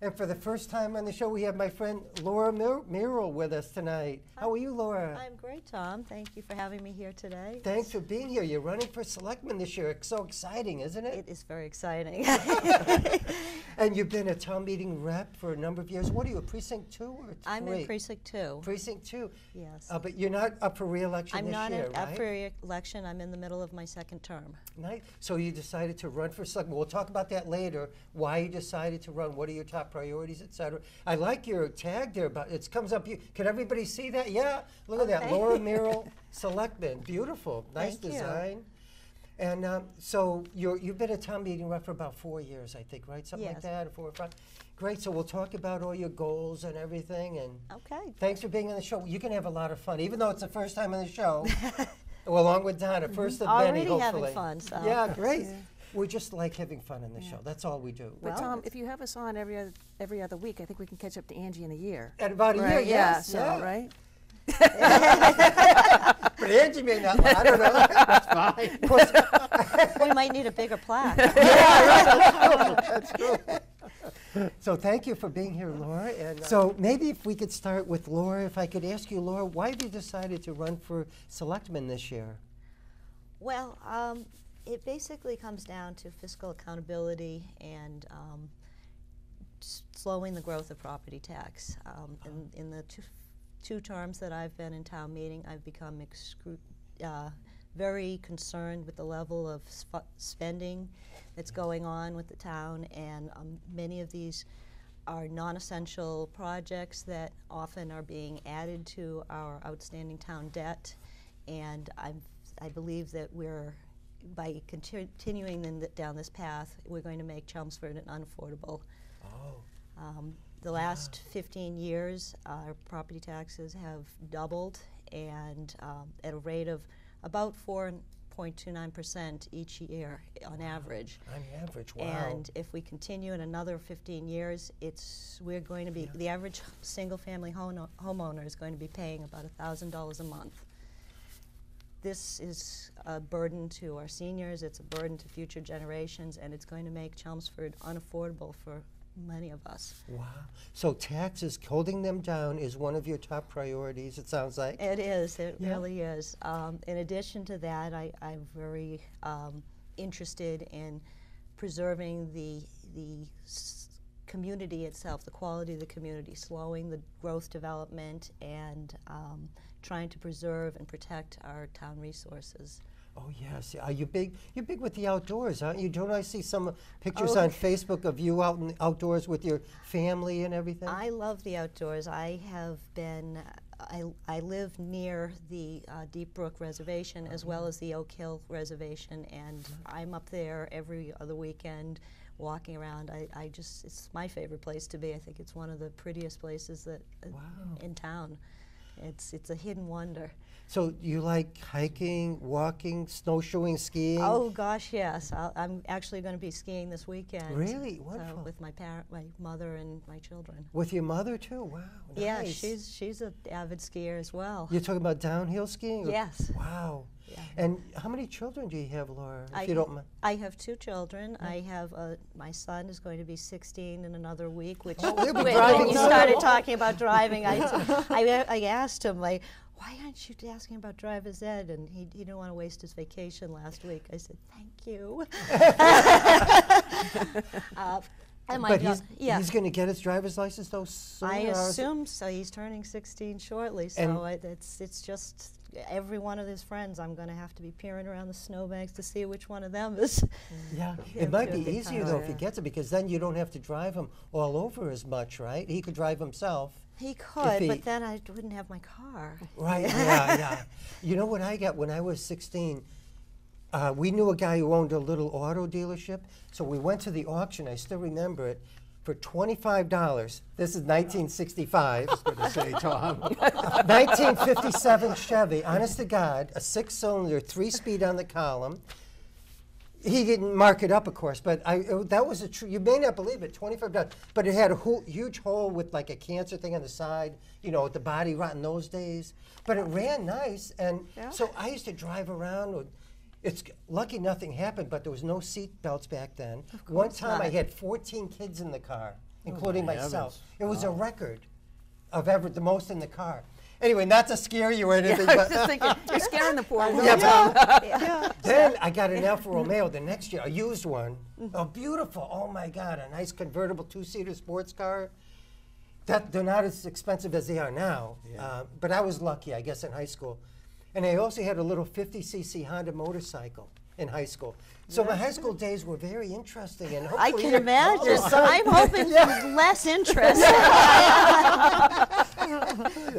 And for the first time on the show, we have my friend Laura Merrill with us tonight. How are you, Laura? I'm great, Tom. Thank you for having me here today. Thanks for being here. You're running for Selectman this year. It's so exciting, isn't it? It is very exciting. And you've been a town meeting rep for a number of years. What are you, a precinct 2 or 3? I'm in precinct 2. Precinct 2? Yes. But you're not up for re-election this year, right? I'm not up for re-election. I'm in the middle of my second term. Nice. So you decided to run for Selectman. We'll talk about that later, why you decided to run, what are your top priorities, etc. I like your tag there, but it comes up. Can everybody see that? Yeah, look at that. Laura Merrill, Selectman. Beautiful. Nice design. And so you've been a town meeting rep for about 4 years, I think, right? Something like that, or 4 or 5. Great. So we'll talk about all your goals and everything. And thanks for being on the show. You can have a lot of fun, even though it's the first time on the show. Well, along with Donna, first of many, hopefully. Already having fun. So. Yeah, great. We just like having fun in the show. That's all we do. But Tom, if you have us on every other week, I think we can catch up to Angie in a year. At about a year, yes. Yeah, right? But Angie may not. I don't know. That's fine. We might need a bigger plaque. Yeah, that's true. So thank you for being here, Laura. And so maybe if we could start with Laura, if I could ask you, Laura, why have you decided to run for Selectman this year? Well, it basically comes down to fiscal accountability and slowing the growth of property tax. In the two terms that I've been in town meeting, I've become very concerned with the level of spending that's going on with the town, and many of these are non-essential projects that often are being added to our outstanding town debt, and I believe that by continuing down this path, we're going to make Chelmsford an unaffordable. The last 15 years, our property taxes have doubled, and at a rate of about 4.29% each year on average. On average, wow. And if we continue in another 15 years, we're going to be, the average single-family homeowner is going to be paying about $1,000 a month. This is a burden to our seniors, it's a burden to future generations, and it's going to make Chelmsford unaffordable for many of us. Wow. So taxes, holding them down, is one of your top priorities, it sounds like. It is. It really is. In addition to that, I'm very interested in preserving the community itself, the quality of the community, slowing the growth development, and trying to preserve and protect our town resources. Oh yes, are you big? You're big with the outdoors, aren't you? Don't I see some pictures on Facebook of you out in the outdoors with your family and everything? I love the outdoors. I have been. I live near the Deep Brook Reservation as well as the Oak Hill Reservation, and I'm up there every other weekend, walking around. It's my favorite place to be. I think it's one of the prettiest places that in town. It's a hidden wonder. So you like hiking, walking, snowshoeing, skiing? Oh gosh, yes. I'm actually going to be skiing this weekend. Really? Wonderful. So with my mother and my children. With your mother too? Wow. Nice. Yeah, she's an avid skier as well. You're talking about downhill skiing? Yes. Wow. Yeah. And how many children do you have, Laura? If you don't mind. I have 2 children. I have my son is going to be 16 in another week, which when you started talking about driving, I asked him, like, why aren't you asking about driver's ed? And he didn't want to waste his vacation last week. I said, thank you. But he's going to get his driver's license though soon? I assume so. He's turning 16 shortly, so it's just every one of his friends. I'm going to have to be peering around the snowbanks to see which one of them is. Yeah, it might be easier though if he gets it, because then you don't have to drive him all over as much, right? He could drive himself. He could, but then I wouldn't have my car. Right, yeah. You know what I got when I was 16? We knew a guy who owned a little auto dealership, so we went to the auction, I still remember it, for $25. This is 1965. I was going to say, Tom. 1957 Chevy, honest to God, a 6-cylinder, 3-speed on the column. He didn't mark it up, of course, but that was a true, you may not believe it, $25. But it had a huge hole with like a cancer thing on the side, you know, with the body rot in those days. But it ran nice, and so I used to drive around with, it's lucky nothing happened, but there was no seat belts back then. Of One course time I not. had 14 kids in the car, including my myself. heavens. It was a record of ever the most in the car. Anyway, not to scare you or anything, I was but just thinking, you're scaring the poor woman. yeah, then I got an Alfa Romeo the next year, a used one. Oh, beautiful. Oh, my God, a nice convertible two-seater sports car. They're not as expensive as they are now, but I was lucky, I guess, in high school. And I also had a little 50cc Honda motorcycle in high school. So my high school days were very interesting. And I hopefully can your imagine. son- I'm hoping for less interest.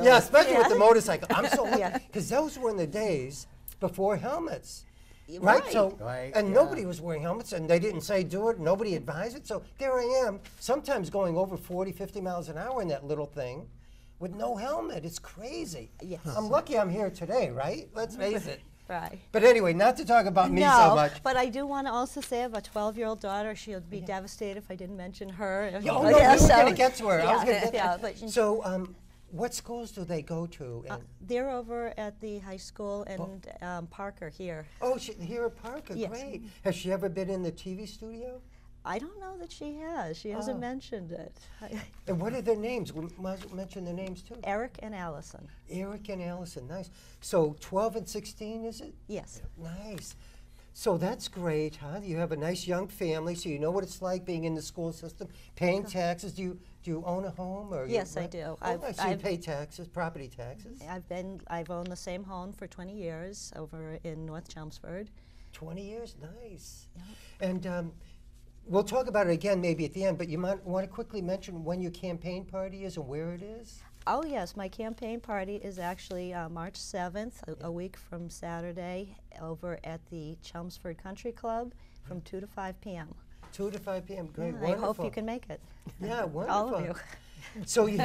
Yeah, especially with the motorcycle. I'm so lucky, Yeah. because those were in the days before helmets. Right? Right. So, Right, and yeah. nobody was wearing helmets, and they didn't say do it, nobody advised it. So there I am, sometimes going over 40, 50 miles an hour in that little thing with no helmet. It's crazy. Yes. I'm lucky I'm here today, right? Let's face it. Right. But anyway, not to talk about me so No, much. but I do want to also say I have a 12-year-old daughter. She'll be devastated if I didn't mention her. Yeah, oh, no, we were going to get to her. I was gonna get yeah, to but So, what schools do they go to? And, they're over at the high school and Parker here. oh, here at Parker, Yes. great. Has she ever been in the TV studio? I don't know that she has. She hasn't mentioned it. And what are their names? We might as well mention their names too. Eric and Allison. Eric and Allison, nice. So 12 and 16, is it? Yes. Nice. So that's great, huh? You have a nice young family, so you know what it's like being in the school system, paying taxes. Do you own a home or? you Yes, I rent? do. Oh, nice. So you pay taxes, property taxes. I've owned the same home for 20 years over in North Chelmsford. 20 years, nice. And we'll talk about it again maybe at the end, but you might want to quickly mention when your campaign party is and where it is. Oh yes, my campaign party is actually March 7th, a week from Saturday, over at the Chelmsford Country Club from 2 to 5 p.m. 2 to 5 p.m. Great, I wonderful. hope you can make it. Yeah, wonderful. All of you. So you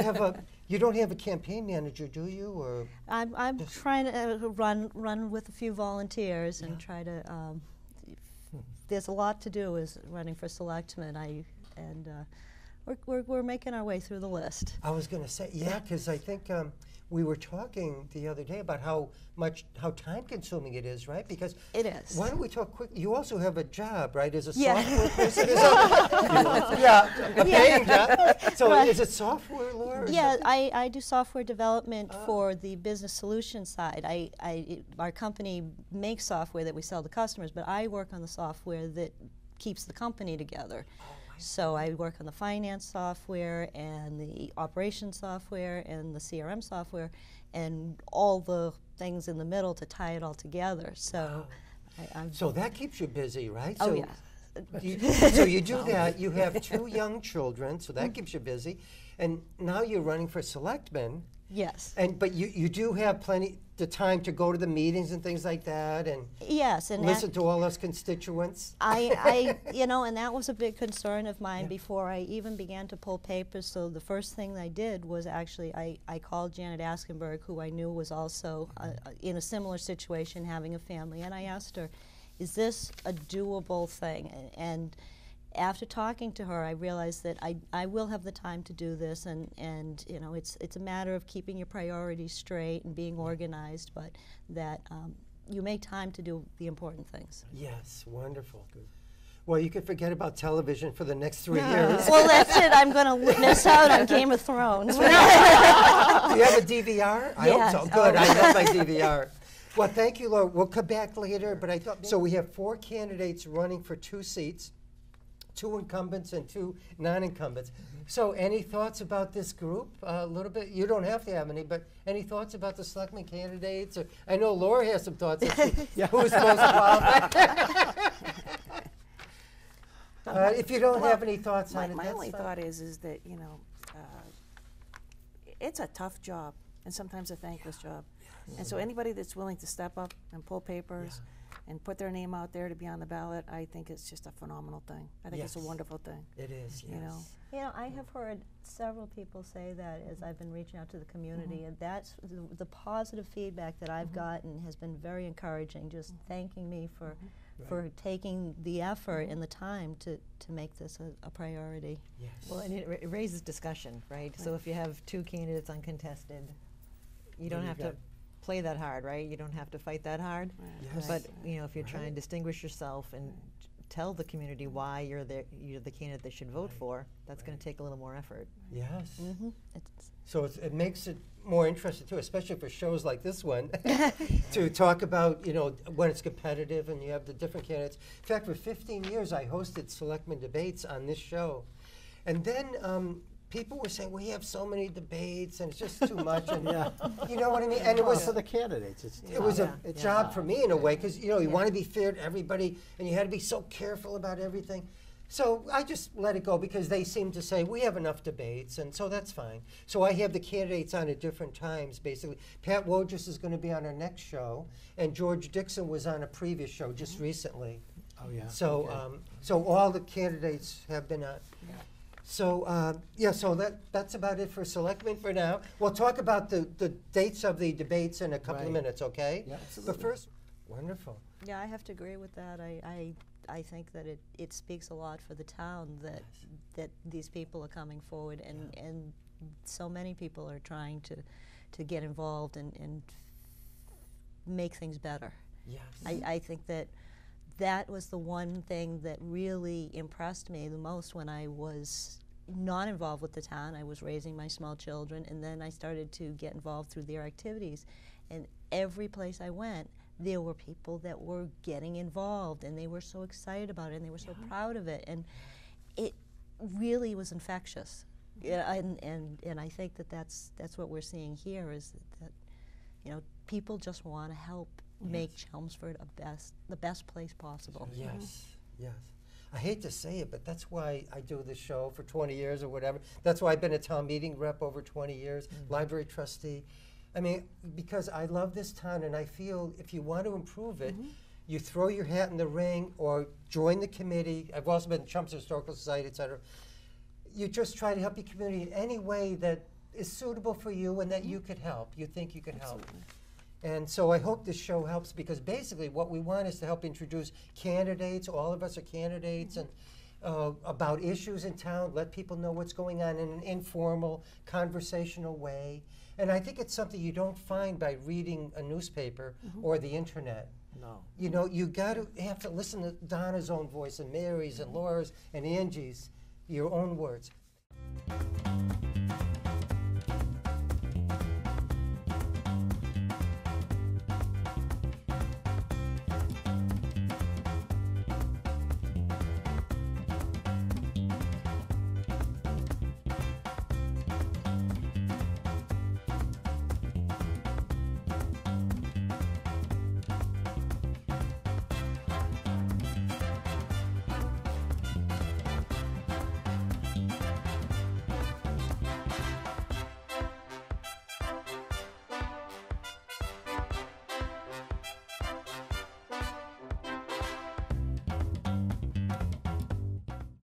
don't have a campaign manager, do you? Or I'm trying to run with a few volunteers and try to. There's a lot to do as running for selectman. We're making our way through the list. I was going to say, yeah, because I think we were talking the other day about how time-consuming it is, right? Because It is. why don't we talk quick? You also have a job, right? As a Yeah. software person, yeah, a paying job. So Right. is it software, Laura? or Yeah, something? I do software development for the business solution side. Our company makes software that we sell to customers, but I work on the software that keeps the company together. So I work on the finance software and the operations software and the CRM software and all the things in the middle to tie it all together. So I'm So that keeps you busy, right? Oh, So yeah. so you do that. You have 2 young children, so that keeps you busy. And now you're running for selectman. Yes. But you do have plenty the time to go to the meetings and things like that and Yes, and listen to all those constituents. and that was a big concern of mine before I even began to pull papers. So the first thing I did was actually I called Janet Askenberg, who I knew was also in a similar situation, having a family, and I asked her, is this a doable thing? And after talking to her, I realized that I will have the time to do this, and it's a matter of keeping your priorities straight and being organized, but that you make time to do the important things. Yes, wonderful. Well, you can forget about television for the next 3 years. Well, that's it. I'm going to miss out on Game of Thrones. Do you have a DVR? I Yes. hope so. Good. I love my DVR. Well, thank you, Laura. We'll come back later, but I thought so. We have 4 candidates running for 2 seats. 2 incumbents and 2 non-incumbents. So any thoughts about this group? A little bit? You don't have to have any, but any thoughts about the selectmen candidates? Or, I know Laura has some thoughts. Who's most qualified? If you don't have any thoughts on it, My that's only fine. thought is that, it's a tough job and sometimes a thankless job. And so anybody that's willing to step up and pull papers and put their name out there to be on the ballot, I think it's just a phenomenal thing. I think it's a Yes. wonderful thing. It is, yes. You know. I have heard several people say that as I've been reaching out to the community, and that's the positive feedback that I've gotten has been very encouraging, just thanking me for taking the effort and the time to make this a priority. Yes. Well, and it raises discussion, right? So if you have 2 candidates uncontested, you don't you've have to got play that hard, right? You don't have to fight that hard. Yes. But you know, if you're trying Right. to distinguish yourself and tell the community why you're the candidate they should vote for, that's going to take a little more effort. Yes. It's, So it makes it more interesting too, especially for shows like this one, to talk about, you know, when it's competitive and you have the different candidates. In fact, for 15 years, I hosted Selectmen debates on this show. And then people were saying, we have so many debates and it's just too much. And you know what I mean? And it Well, was for the candidates. it was Yeah. a job for me in a way, because, you know, you want to be fair to everybody and you had to be so careful about everything. So I just let it go because they seem to say, we have enough debates, and so that's fine. So I have the candidates on at different times, basically. Pat Wojcik is going to be on our next show, and George Dixon was on a previous show just recently. Oh, yeah. So, okay. so all the candidates have been on. So, yeah, so that's about it for Selectmen for now. We'll talk about the dates of the debates in a couple of Right. minutes, okay? Yeah, But absolutely. first, wonderful. yeah, I have to agree with that. I think that it speaks a lot for the town that that these people are coming forward, and so many people are trying to get involved and make things better. Yes. I think that was the one thing that really impressed me the most when I was not involved with the town. I was raising my small children, and then I started to get involved through their activities. And every place I went, there were people that were getting involved, and they were so excited about it, and they were so proud of it. And it really was infectious. Yeah, and I think that's what we're seeing here is that you know, people just want to help make Chelmsford the best place possible. Yes, yes. I hate to say it, but that's why I do this show for 20 years or whatever. That's why I've been a town meeting rep over 20 years, library trustee. I mean, because I love this town, and I feel if you want to improve it, you throw your hat in the ring or join the committee. I've also been in Chelmsford Historical Society, et cetera. You just try to help your community in any way that is suitable for you and that you could help, you think you could help. And so I hope this show helps, because basically what we want is to help introduce candidates. All of us are candidates, and about issues in town, let people know what's going on in an informal, conversational way. And I think it's something you don't find by reading a newspaper or the internet. No. You know, you have to listen to Donna's own voice and Mary's and Laura's and Angie's, your own words.